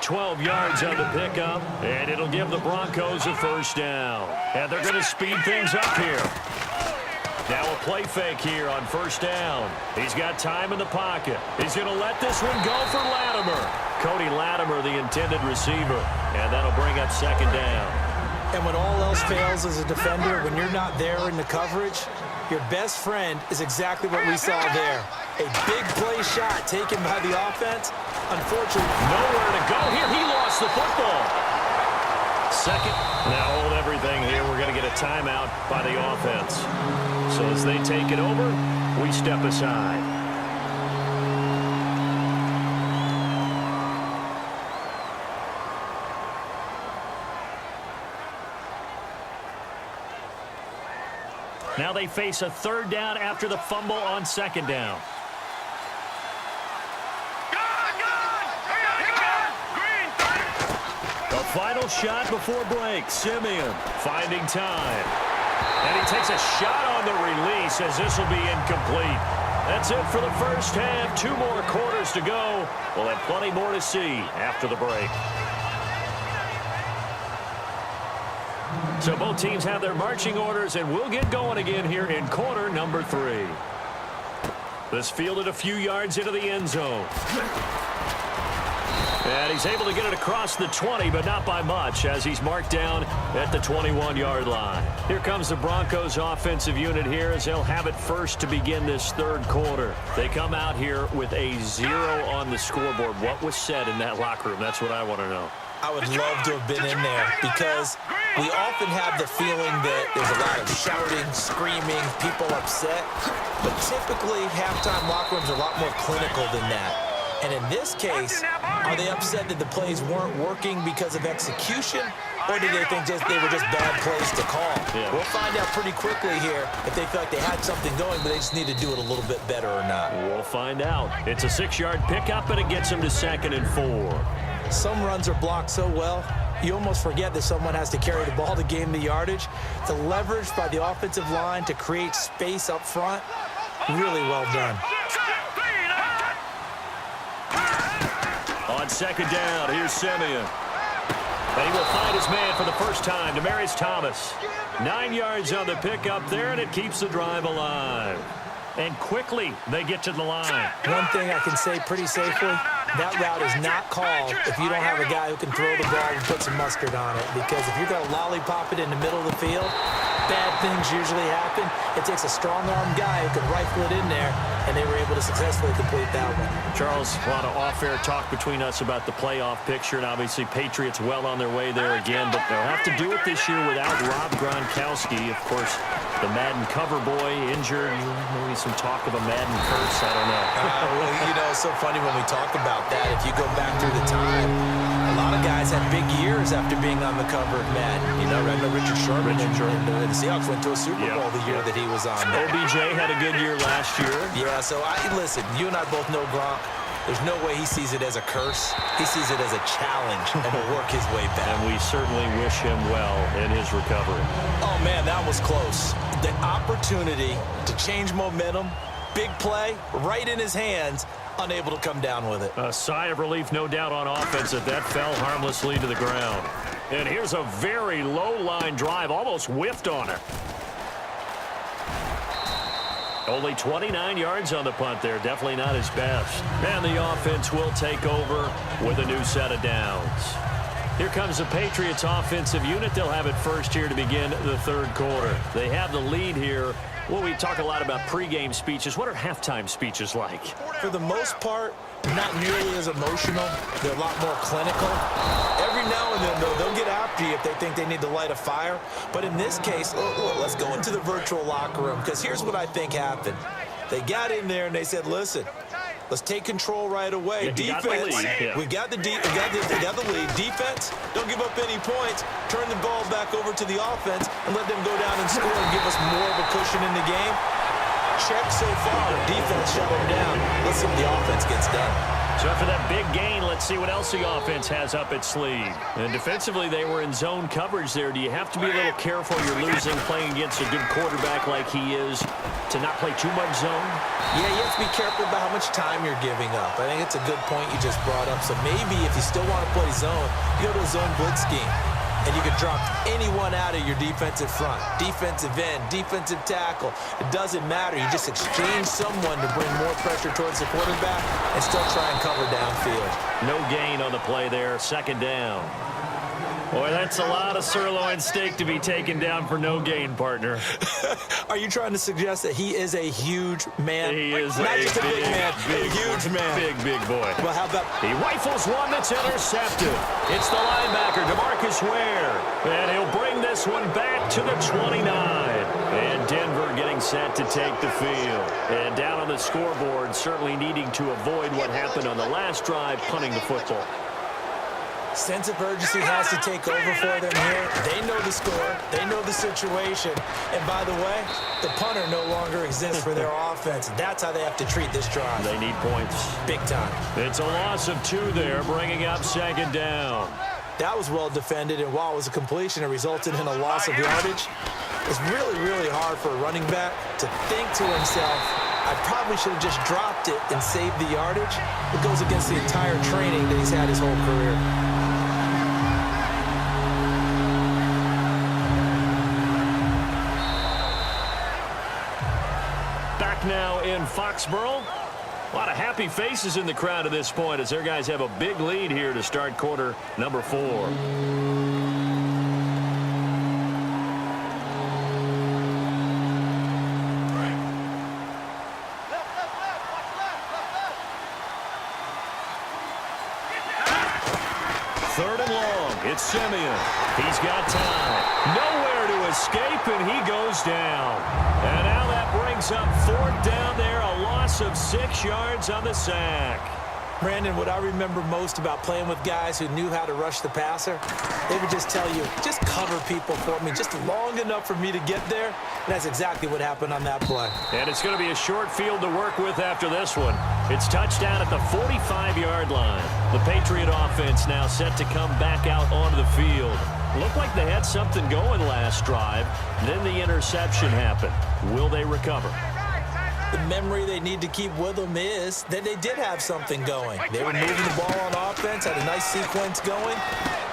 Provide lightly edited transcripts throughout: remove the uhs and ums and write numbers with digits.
12 yards on the pickup, and it'll give the Broncos a first down. And they're going to speed things up here. Now a play fake here on first down. He's got time in the pocket. He's going to let this one go for Latimer. Cody Latimer, the intended receiver, and that'll bring up second down. And when all else fails as a defender, when you're not there in the coverage, your best friend is exactly what we saw there. A big play shot taken by the offense. Unfortunately, nowhere to go here. He lost the football. Second. Now hold everything here. We're going to get a timeout by the offense. So as they take it over, we step aside. Now they face a third down after the fumble on second down. The final shot before break. Simeon finding time. And he takes a shot on the release as this will be incomplete. That's it for the first half. 2 more quarters to go. We'll have plenty more to see after the break. So both teams have their marching orders, and we'll get going again here in quarter number 3. This fielded a few yards into the end zone. And he's able to get it across the 20, but not by much, as he's marked down at the 21-yard line. Here comes the Broncos offensive unit here as they'll have it first to begin this third quarter. They come out here with a 0 on the scoreboard. What was said in that locker room? That's what I want to know. I would love to have been in there because we often have the feeling that there's a lot of shouting, screaming, people upset. But typically, halftime locker rooms are a lot more clinical than that. And in this case, are they upset that the plays weren't working because of execution? Or do they think they were just bad plays to call? Yeah. We'll find out pretty quickly here if they feel like they had something going, but they just need to do it a little bit better or not. We'll find out. It's a 6-yard pickup, and it gets them to 2nd and 4. Some runs are blocked so well, you almost forget that someone has to carry the ball to gain the yardage. The leverage by the offensive line to create space up front, really well done. On second down, here's Simeon. And he will find his man for the first time, Demaryius Thomas. 9 yards on the pickup there, and it keeps the drive alive. And quickly, they get to the line. One thing I can say pretty safely, that route is not called if you don't have a guy who can throw the ball and put some mustard on it. Because if you're going to lollipop it in the middle of the field, bad things usually happen. It takes a strong-armed guy who can rifle it in there, and they were able to successfully complete that one. Charles, a lot of off-air talk between us about the playoff picture, and obviously Patriots well on their way there again, but they'll have to do it this year without Rob Gronkowski. Of course, the Madden cover boy injured. Maybe some talk of a Madden curse. I don't know. Well, you know, it's so funny when we talk about that. If you go back through the time, a lot of guys had big years after being on the cover of Madden. You know, I know Richard Sherman and the Seahawks went to a Super Bowl the year that he was on there. OBJ had a good year last year. Yeah, so listen, you and I both know Gronk. There's no way he sees it as a curse. He sees it as a challenge and will work his way back. And we certainly wish him well in his recovery. Oh, man, that was close. The opportunity to change momentum, big play, right in his hands, unable to come down with it. A sigh of relief, no doubt, on offense that fell harmlessly to the ground. And here's a very low-line drive, almost whiffed on it. Only 29 yards on the punt there. Definitely not his best. And the offense will take over with a new set of downs. Here comes the Patriots offensive unit. They'll have it first here to begin the third quarter. They have the lead here. Well, we talk a lot about pregame speeches. What are halftime speeches like? For the most part, not nearly as emotional. They're a lot more clinical. Every now and then, though, they'll get after you if they think they need to light a fire. But in this case, let's go into the virtual locker room, because here's what I think happened. They got in there and they said, listen, let's take control right away. Defense, we got the lead. Defense, don't give up any points. Turn the ball back over to the offense and let them go down and score and give us more of a cushion in the game. Check so far. Defense shut them down. Let's see what the offense gets done. So after that big gain, let's see what else the offense has up its sleeve. And defensively, they were in zone coverage there. Do you have to be a little careful? You're losing, playing against a good quarterback like he is, to not play too much zone? Yeah, you have to be careful about how much time you're giving up. I think it's a good point you just brought up. So maybe if you still want to play zone, you go to a zone blitz scheme. And you can drop anyone out of your defensive front, defensive end, defensive tackle. It doesn't matter. You just exchange someone to bring more pressure towards the quarterback and still try and cover downfield. No gain on the play there, second down. Boy, that's a lot of sirloin steak to be taken down for no gain, partner. Are you trying to suggest that he is a huge man? He is not just a big man, a huge man. Big boy. Well, how about... He rifles one that's intercepted. It's the linebacker, DeMarcus Ware. And he'll bring this one back to the 29. And Denver getting set to take the field. And down on the scoreboard, certainly needing to avoid what happened on the last drive, punting the football. Sense of urgency has to take over for them here. They know the score. They know the situation. And by the way, the punter no longer exists for their offense. That's how they have to treat this drive. They need points. Big time. It's a loss of 2 there, bringing up second down. That was well defended, and while it was a completion, it resulted in a loss of yardage. It's really, really hard for a running back to think to himself, I probably should have just dropped it and saved the yardage. It goes against the entire training that he's had his whole career. Back now in Foxborough. A lot of happy faces in the crowd at this point as their guys have a big lead here to start quarter number 4. Third and long. It's Simeon. He's got time. Nowhere to escape, and he goes down. And now that brings up 4th down there. A loss of 6 yards on the sack. Brandon, what I remember most about playing with guys who knew how to rush the passer, they would just tell you, just cover people for me, just long enough for me to get there. And that's exactly what happened on that play. And it's going to be a short field to work with after this one. It's touchdown at the 45-yard line. The Patriot offense now set to come back out onto the field. Looked like they had something going last drive. Then the interception happened. Will they recover? The memory they need to keep with them is that they did have something going. They were moving the ball on offense, had a nice sequence going.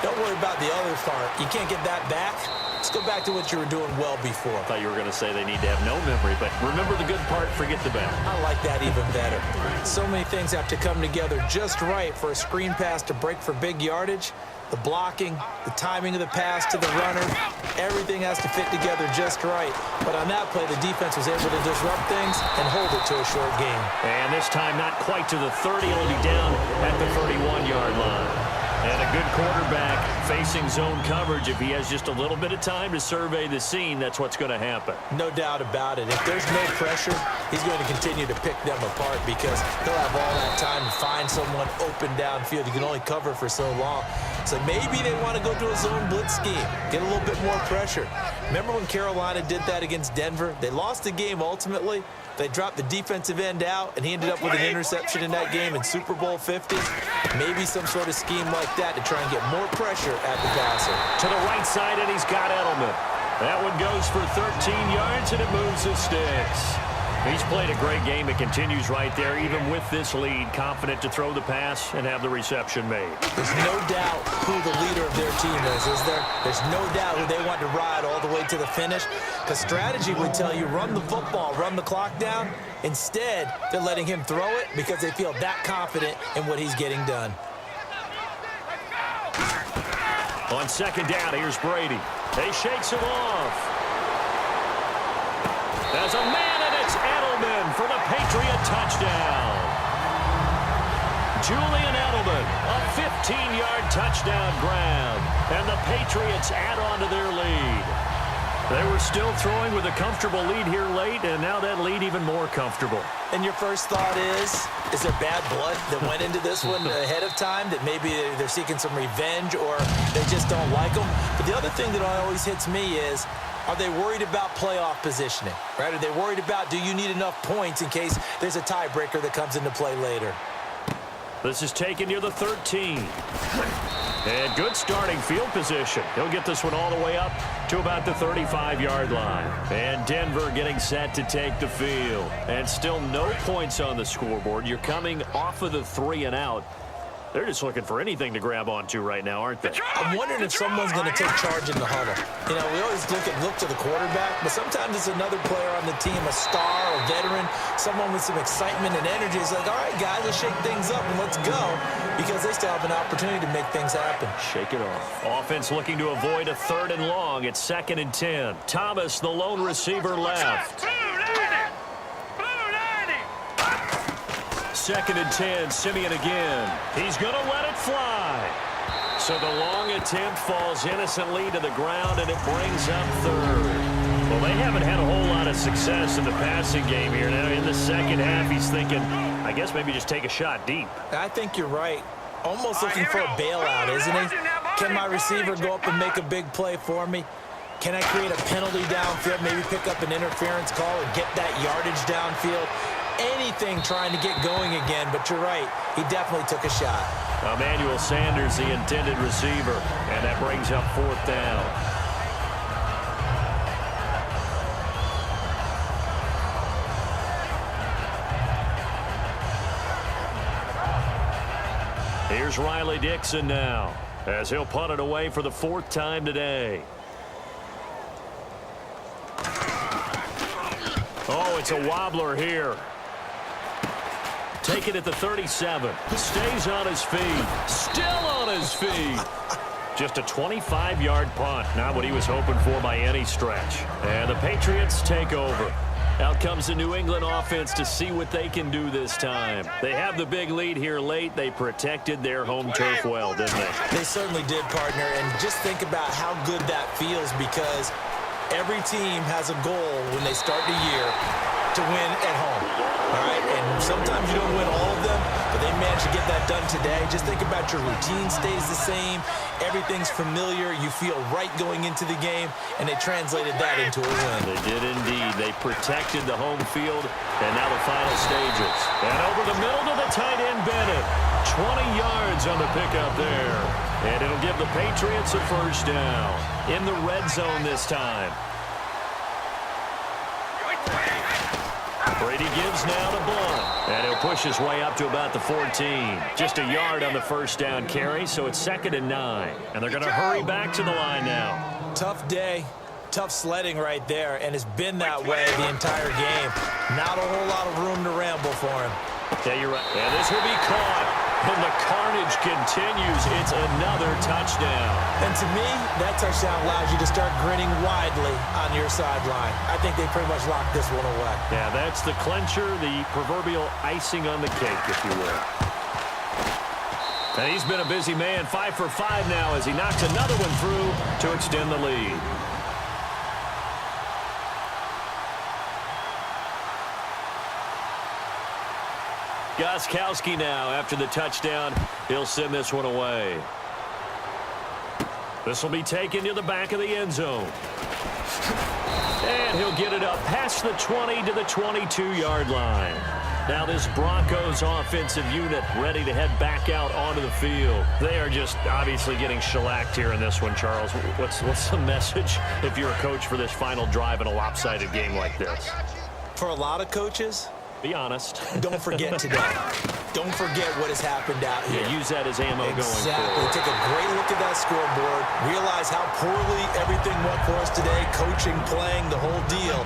Don't worry about the other part. You can't get that back. Let's go back to what you were doing well before. I thought you were going to say they need to have no memory, but remember the good part, forget the bad. I like that even better. So many things have to come together just right for a screen pass to break for big yardage. The blocking, the timing of the pass to the runner, everything has to fit together just right. But on that play, the defense was able to disrupt things and hold it to a short game. And this time not quite to the 30. It'll be down at the 31-yard line. And a good quarterback facing zone coverage. If he has just a little bit of time to survey the scene, that's what's going to happen. No doubt about it. If there's no pressure, he's going to continue to pick them apart because he'll have all that time to find someone open downfield. You can only cover for so long. So maybe they want to go to a zone blitz scheme, get a little bit more pressure. Remember when Carolina did that against Denver? They lost the game ultimately. They dropped the defensive end out, and he ended up with an interception in that game in Super Bowl 50. Maybe some sort of scheme like that to try and get more pressure at the passer. To the right side, and he's got Edelman. That one goes for 13 yards, and it moves the sticks. He's played a great game. It continues right there, even with this lead, confident to throw the pass and have the reception made. There's no doubt who the leader of their team is there? There's no doubt who they want to ride all the way to the finish, because strategy would tell you run the football, run the clock down. Instead, they're letting him throw it because they feel that confident in what he's getting done. On second down, here's Brady. He shakes him off. There's a man, and it's Edelman for the Patriot touchdown. Julian Edelman, a 15-yard touchdown grab. And the Patriots add on to their lead. They were still throwing with a comfortable lead here late, and now that lead even more comfortable. And your first thought is there bad blood that went into this one ahead of time, that maybe they're seeking some revenge or they just don't like them? But the other thing that always hits me is, are they worried about playoff positioning? Right? Are they worried about, do you need enough points in case there's a tiebreaker that comes into play later? This is taken near the 13. And good starting field position. He'll get this one all the way up to about the 35-yard line. And Denver getting set to take the field. And still no points on the scoreboard. You're coming off of the 3 and out. They're just looking for anything to grab onto right now, aren't they? I'm wondering if someone's going to take charge in the huddle. You know, we always look to the quarterback, but sometimes it's another player on the team, a star, a veteran, someone with some excitement and energy. It's like, all right, guys, let's shake things up and let's go, because they still have an opportunity to make things happen. Shake it off. Offense looking to avoid a 3rd and long. It's 2nd and 10. Thomas, the lone receiver, left. 2nd and 10, Simeon again. He's going to let it fly. So the long attempt falls innocently to the ground, and it brings up 3rd. Well, they haven't had a whole lot of success in the passing game here. Now, in the second half, he's thinking, I guess maybe just take a shot deep. I think you're right. Almost looking for a bailout, isn't he? Can my receiver go up and make a big play for me? Can I create a penalty downfield, maybe pick up an interference call and get that yardage downfield? Anything trying to get going again, but you're right. He definitely took a shot. Emmanuel Sanders, the intended receiver, and that brings up 4th down. Here's Riley Dixon now, as he'll punt it away for the 4th time today. Oh, it's a wobbler here. Take it at the 37. Stays on his feet. Still on his feet. Just a 25-yard punt. Not what he was hoping for by any stretch. And the Patriots take over. Out comes the New England offense to see what they can do this time. They have the big lead here late. They protected their home turf well, didn't they? They certainly did, partner. And just think about how good that feels, because every team has a goal when they start the year to win at home. All right, and sometimes you don't win all of them, but they managed to get that done today. Just think about your routine stays the same. Everything's familiar. You feel right going into the game, and they translated that into a win. They did indeed. They protected the home field, and now the final stages. And over the middle to the tight end, Bennett. 20 yards on the pickup there. And it'll give the Patriots a 1st down. In the red zone this time. Brady gives now to Blunt. And he'll push his way up to about the 14. Just a yard on the 1st down carry, so it's 2nd and 9. And they're going to hurry back to the line now. Tough day. Tough sledding right there, and it's been that way the entire game. Not a whole lot of room to ramble for him. Yeah, you're right. And this will be caught. And the carnage continues. It's another touchdown. And to me, that touchdown allows you to start grinning widely on your sideline. I think they pretty much locked this one away. Yeah, that's the clincher, the proverbial icing on the cake, if you will. And he's been a busy man, 5 for 5 now as he knocks another one through to extend the lead. Gostkowski now, after the touchdown, he'll send this one away. This will be taken to the back of the end zone. And he'll get it up past the 20 to the 22-yard line. Now this Broncos offensive unit ready to head back out onto the field. They are just obviously getting shellacked here in this one, Charles. What's the message if you're a coach for this final drive in a lopsided game like this? For a lot of coaches, be honest. Don't forget today. Don't forget what has happened out here. Yeah, use that as ammo going forward. Exactly. Take a great look at that scoreboard. Realize how poorly everything went for us today. Coaching, playing, the whole deal.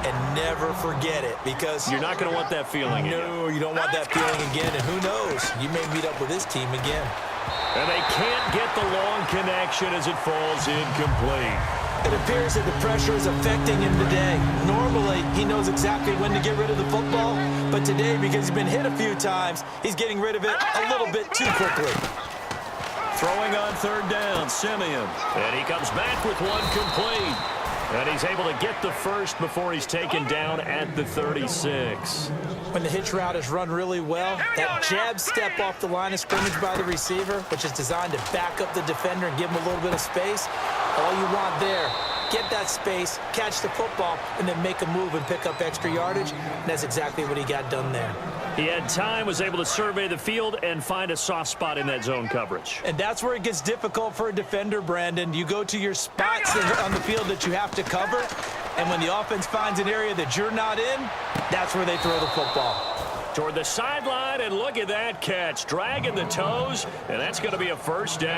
And never forget it, because you're not going to want that feeling again. No, you don't want that feeling again. And who knows? You may meet up with this team again. And they can't get the long connection as it falls incomplete. It appears that the pressure is affecting him today. Normally, he knows exactly when to get rid of the football, but today, because he's been hit a few times, he's getting rid of it a little bit too quickly. Throwing on 3rd down, Simeon. And he comes back with one complete. And he's able to get the 1st before he's taken down at the 36. When the hitch route is run really well, that jab step off the line of scrimmage by the receiver, which is designed to back up the defender and give him a little bit of space, all you want there, get that space, catch the football, and then make a move and pick up extra yardage. And that's exactly what he got done there. He had time, was able to survey the field and find a soft spot in that zone coverage. And that's where it gets difficult for a defender, Brandon. You go to your spots on the field that you have to cover, and when the offense finds an area that you're not in, that's where they throw the football. Toward the sideline, and look at that catch. Dragging the toes, and that's going to be a first down.